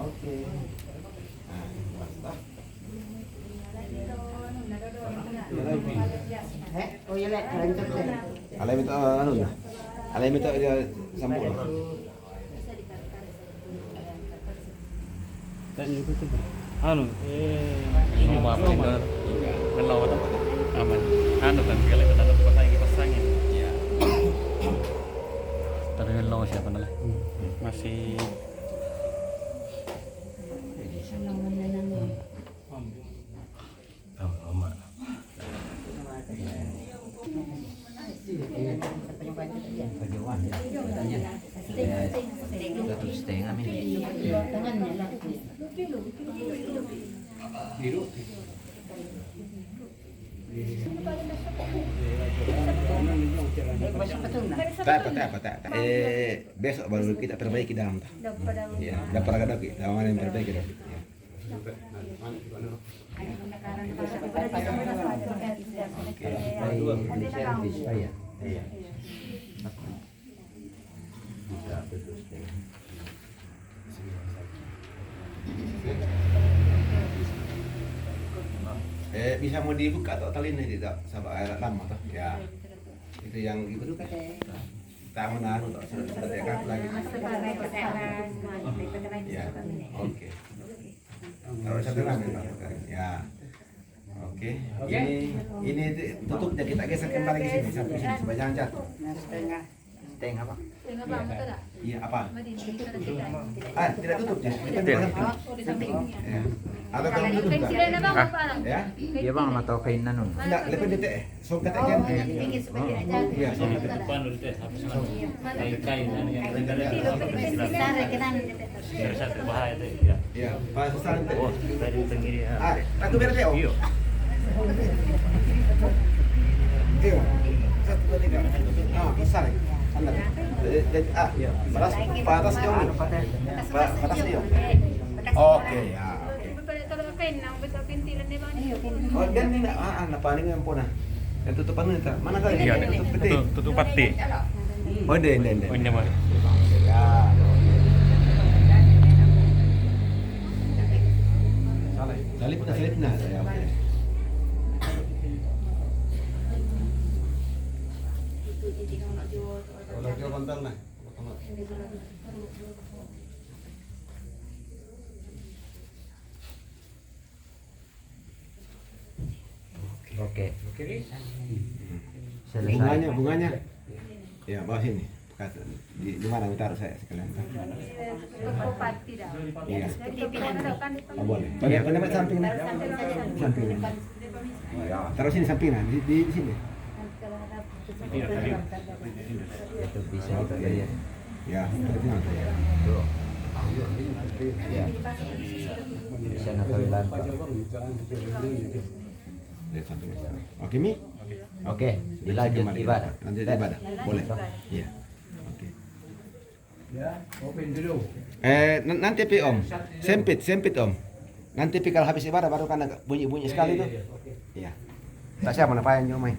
Oke. Oh iya lek, lanjut deh. Alay minta anu na. Alay minta dia sampo. Anu, rumah bener, kenal apa? Aman. Anu kan kali kita dapat pasangin. Iya. Terus lo siapa nih? Masih. Tak. Besok baru kita perbaiki dalam tak. Iya, dapat agak lagi. Dalam yang perbaiki dah. Iya. Bisa mau dibuka atau tali ini tidak sampai air lama toh? Ya. Itu yang itu kan. Tahu anu toh sudah dekat lagi. Ya. Oke. Taruh satu lagi. Ya. Oke. Ini tutupnya kita geser kembali ke sini sampai sini supaya jangan jatuh. Setengah apa? Iya apa? Tidak tutupnya. Kita samping. Ya. Atau kalau tutup enggak? Ya. Iya bang, atau kain nanu. Enggak, lebih detik. So kata kan. Iya, so Depan dulu deh, habis kain yang biasa berbahaya itu ya. Iya, pas santai. Oh, dari tenggiri ya. Aku biar deh, Om. Iya. Satu dua tiga. Besar. Anda. Batas batas dia. Batas dia. Oke, ya. Oh, dan ini apa nih yang pona? Yang tutupan itu mana kali? Iya, tutup tutup pati. Oh, den. Oh, ini mah. Ya. Salib nah, ya oke. Kalau dia kontang nah. Oke. Bunganya. Ya, bawa sini. Di mana taruh saya sekalian? Iya. Oh, boleh. Ya, kan dapat samping. Samping. Ya, taruh sini samping nah, di sini. Itu bisa kita ya. Ya, berarti nanti ya. Ya. Bisa nakal lantai. Lihat samping. Oke, Mi? Oke, dilanjut ibadah. Lanjut ibadah. Boleh. Iya. Oke. Ya, open dulu. Nanti pi Om. Sempit Om. Nanti pi kalau habis ibadah baru kan bunyi-bunyi sekali tuh. Iya. Tak siapa napain yo, Mai.